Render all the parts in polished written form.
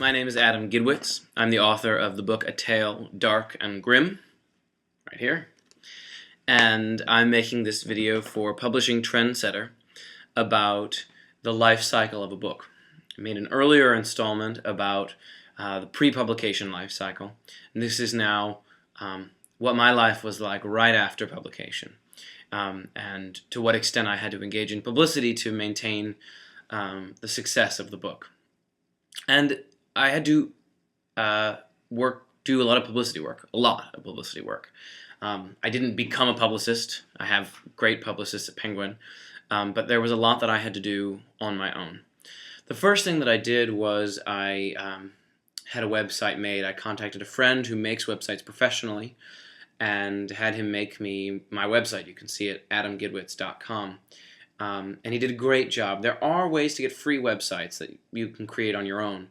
my name is Adam Gidwitz. I'm the author of the book A Tale Dark and Grim, right here. And I'm making this video for Publishing Trendsetter about the life cycle of a book. I made an earlier installment about the pre-publication life cycle. And this is now what my life was like right after publication. And to what extent I had to engage in publicity to maintain the success of the book. And I had to do a lot of publicity work, I didn't become a publicist. I have great publicists at Penguin, but there was a lot that I had to do on my own. The first thing that I did was I had a website made. I contacted a friend who makes websites professionally and had him make me my website. You can see it at adamgidwitz.com. And he did a great job. There are ways to get free websites that you can create on your own.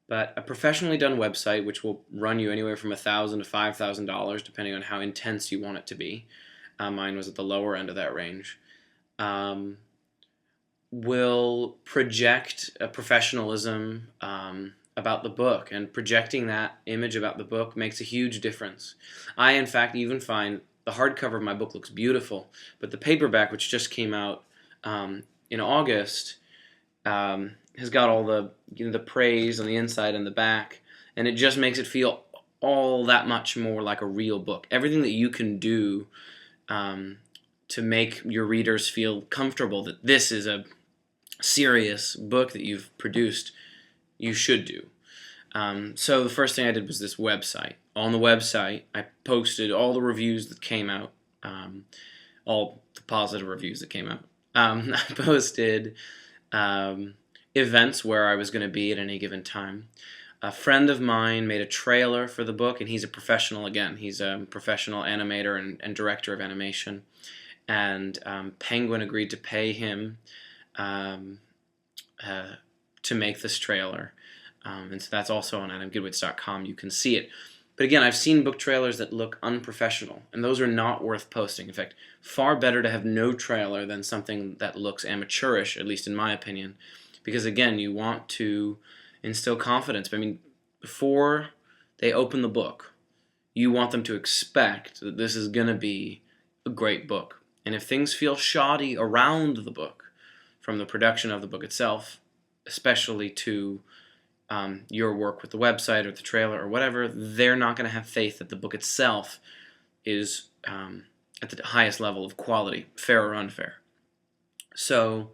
But a professionally done website, which will run you anywhere from $1,000 to $5,000, depending on how intense you want it to be. Mine was at the lower end of that range. Will project a professionalism about the book, and projecting that image about the book makes a huge difference. I, in fact, even find the hardcover of my book looks beautiful, but the paperback, which just came out in August, has got all the the praise on the inside and the back, and it just makes it feel all that much more like a real book. Everything that you can do to make your readers feel comfortable that this is a serious book that you've produced, you should do. So the first thing I did was this website. On the website, I posted all the reviews that came out, all the positive reviews that came out. I posted events where I was going to be at any given time. A friend of mine made a trailer for the book, and he's a professional again. He's a professional animator and director of animation. And Penguin agreed to pay him to make this trailer. And so that's also on adamgidwitz.com. You can see it. But again, I've seen book trailers that look unprofessional, and those are not worth posting. In fact, far better to have no trailer than something that looks amateurish, at least in my opinion. Because again, you want to instill confidence. I mean, before they open the book, you want them to expect that this is going to be a great book. And if things feel shoddy around the book, from the production of the book itself, especially to your work with the website or the trailer or whatever, they're not going to have faith that the book itself is at the highest level of quality, fair or unfair. So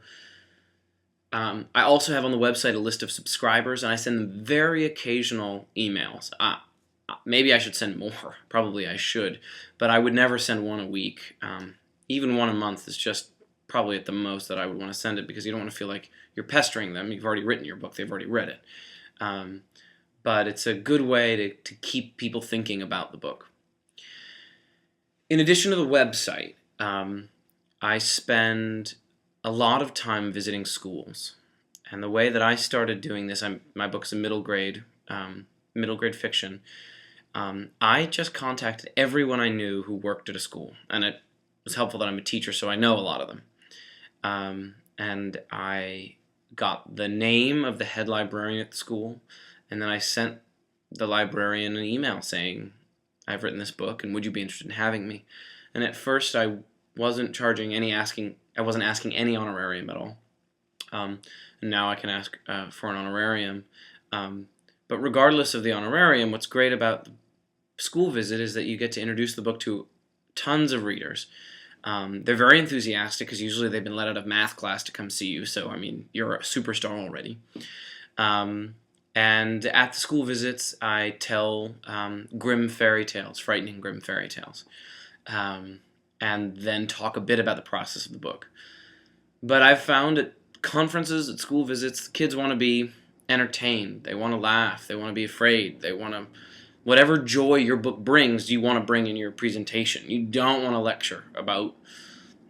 I also have on the website a list of subscribers, and I send them very occasional emails. Maybe I should send more. Probably I should. But I would never send one a week. Even one a month is just probably at the most that I would want to send it, because you don't want to feel like you're pestering them. You've already written your book. They've already read it. But it's a good way to keep people thinking about the book. In addition to the website, I spend a lot of time visiting schools. And the way that I started doing this, my book's a middle grade fiction. I just contacted everyone I knew who worked at a school. And it was helpful that I'm a teacher, so I know a lot of them. And I got the name of the head librarian at the school, and then I sent the librarian an email saying, I've written this book, and would you be interested in having me? And at first I wasn't asking any honorarium at all. And now I can ask for an honorarium. But regardless of the honorarium, what's great about the school visit is that you get to introduce the book to tons of readers. They're very enthusiastic, because usually they've been let out of math class to come see you, so I mean, you're a superstar already. And at the school visits, I tell Grimm fairy tales, frightening Grimm fairy tales, and then talk a bit about the process of the book. But I've found at conferences, at school visits, kids want to be entertained, they want to laugh, they want to be afraid, they want to... Whatever joy your book brings, you want to bring in your presentation. You don't want to lecture about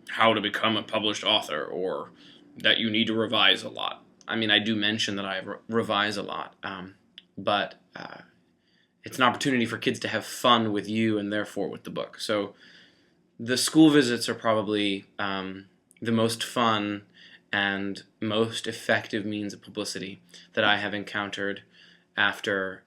how to become a published author, or that you need to revise a lot. I mean, I do mention that I revise a lot, but it's an opportunity for kids to have fun with you and therefore with the book. So the school visits are probably the most fun and most effective means of publicity that I have encountered after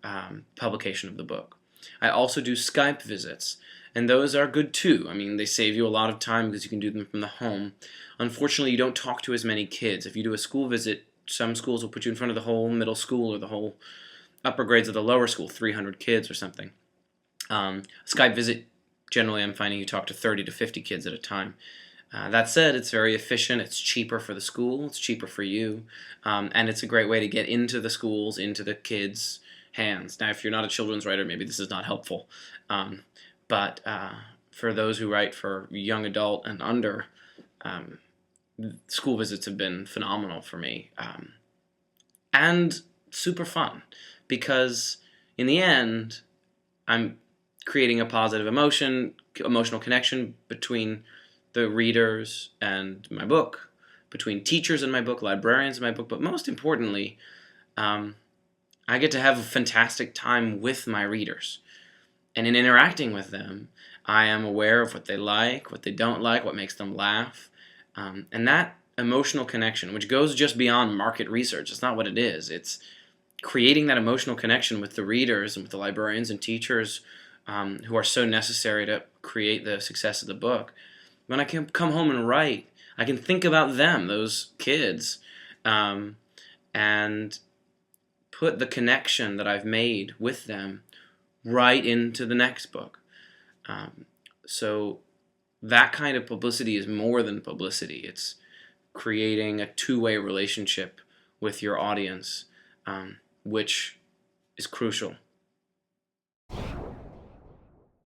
publication of the book. I also do Skype visits, and those are good too. I mean, they save you a lot of time because you can do them from the home. Unfortunately, you don't talk to as many kids. If you do a school visit, some schools will put you in front of the whole middle school or the whole upper grades of the lower school, 300 kids or something. Skype visit, generally I'm finding you talk to 30 to 50 kids at a time. That said, it's very efficient, it's cheaper for the school, it's cheaper for you, and it's a great way to get into the schools, into the kids' hands. Now, if you're not a children's writer, maybe this is not helpful, but for those who write for young adult and under, school visits have been phenomenal for me, and super fun, because in the end, I'm creating a positive emotional connection between the readers and my book, between teachers and my book, librarians and my book, but most importantly, I get to have a fantastic time with my readers. And in interacting with them, I am aware of what they like, what they don't like, what makes them laugh. And that emotional connection, which goes just beyond market research, it's not what it is. It's creating that emotional connection with the readers and with the librarians and teachers who are so necessary to create the success of the book. When I can come home and write, I can think about them, those kids, and put the connection that I've made with them right into the next book. So that kind of publicity is more than publicity. It's creating a two-way relationship with your audience, which is crucial